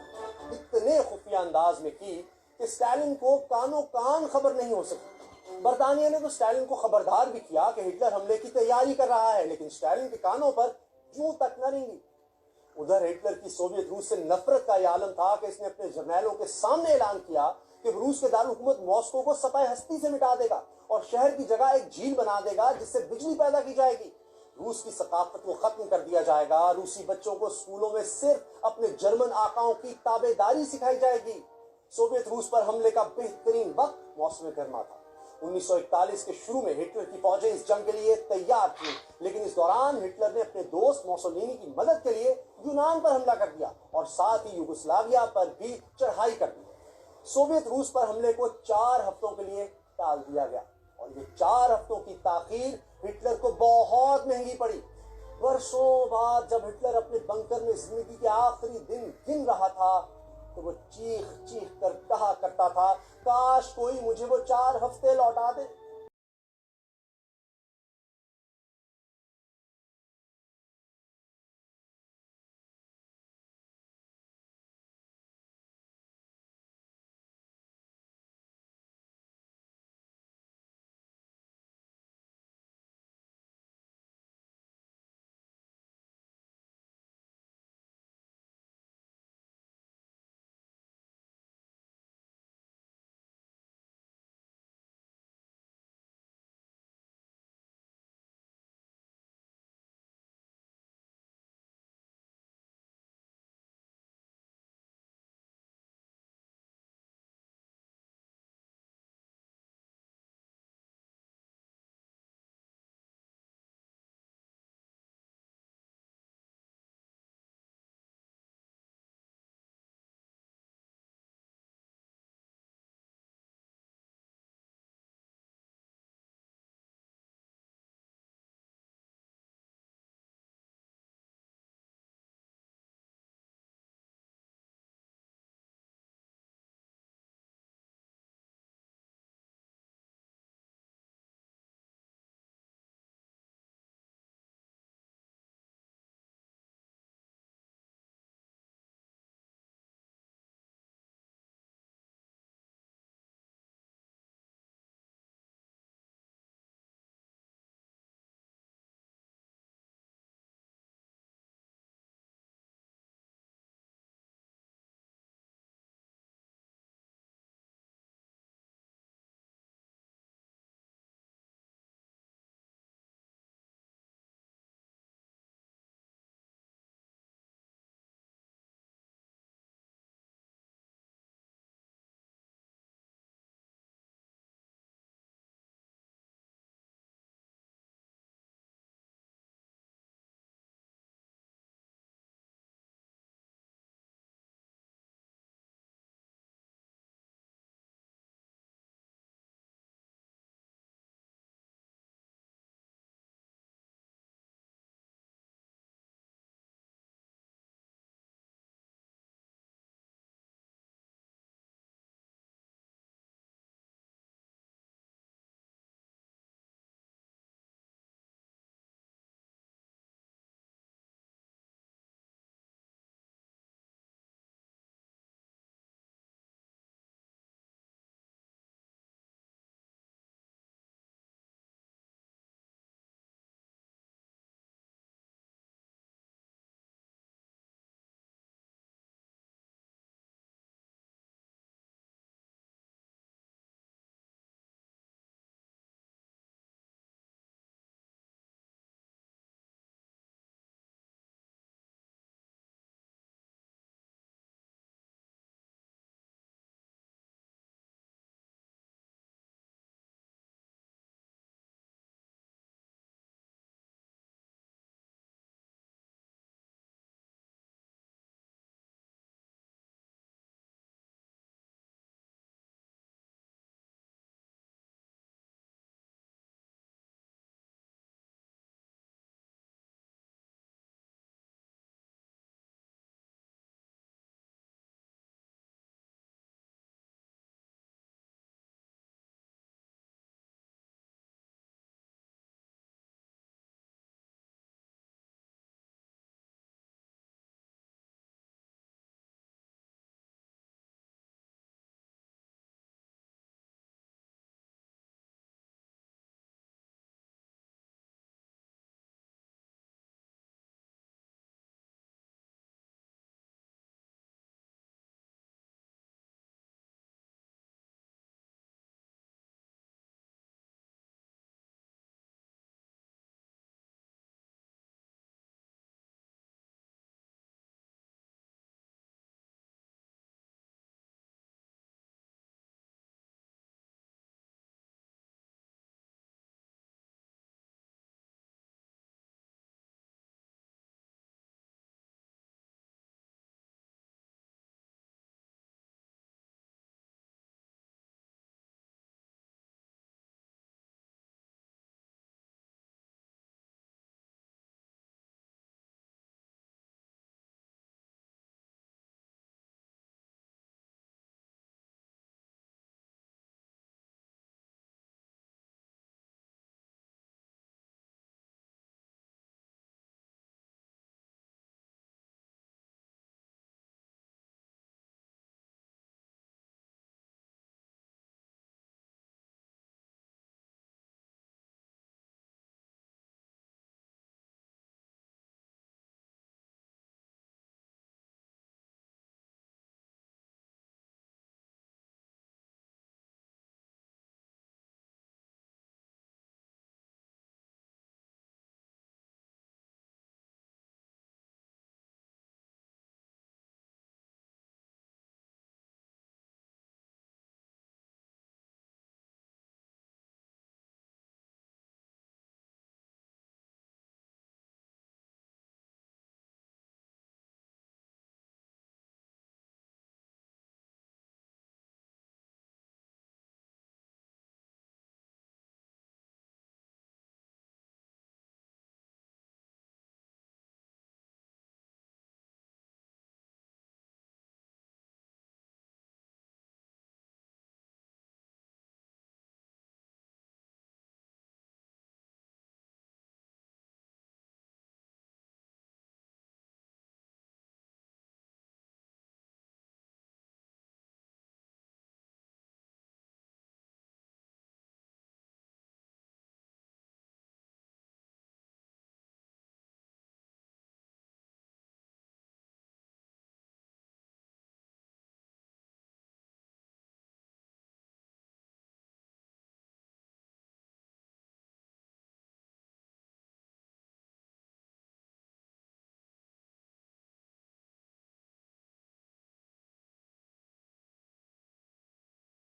اتنے خفیہ انداز میں کی کہ اسٹالن کو کانوں کان خبر نہیں ہو سکی۔ برطانیہ نے تو اسٹالن کو خبردار بھی کیا کہ ہٹلر حملے کی تیاری کر رہا ہے، لیکن اسٹالن کے کانوں پر جوں تک نہ رینگی۔ ادھر ہٹلر کی سوویت روس سے نفرت کا یہ عالم تھا کہ اس نے اپنے جرنیلوں کے سامنے اعلان کیا کہ रूस के दारुल-हुकूमत मॉस्को को सफाए हस्ती से मिटा देगा और शहर की जगह एक झील बना देगा जिससे बिजली पैदा की जाएगी। रूस की सकाफत को खत्म कर दिया जाएगा। रूसी बच्चों को स्कूलों में सिर्फ अपने जर्मन आकाओं की ताबेदारी सिखाई जाएगी। सोवियत रूस पर हमले का बेहतरीन वक्त मौसम गर्मा था। 1941 के शुरू में हिटलर की फौजें इस जंग के लिए तैयार थीं, लेकिन इस दौरान हिटलर ने अपने दोस्त मुसोलिनी की मदद के लिए यूनान पर हमला कर दिया और साथ ही युगोस्लाविया पर भी चढ़ाई कर दी। सोवियत रूस पर हमले को 4 हफ्तों के लिए टाल दिया गया और ये 4 हफ्तों की ताखीर हिटलर को बहुत महंगी पड़ी। वर्षों बाद जब हिटलर अपने बंकर में जिंदगी के आखिरी दिन गिन रहा था तो वो चीख चीख कर कहा करता था, काश कोई मुझे वो 4 हफ्ते लौटा दे।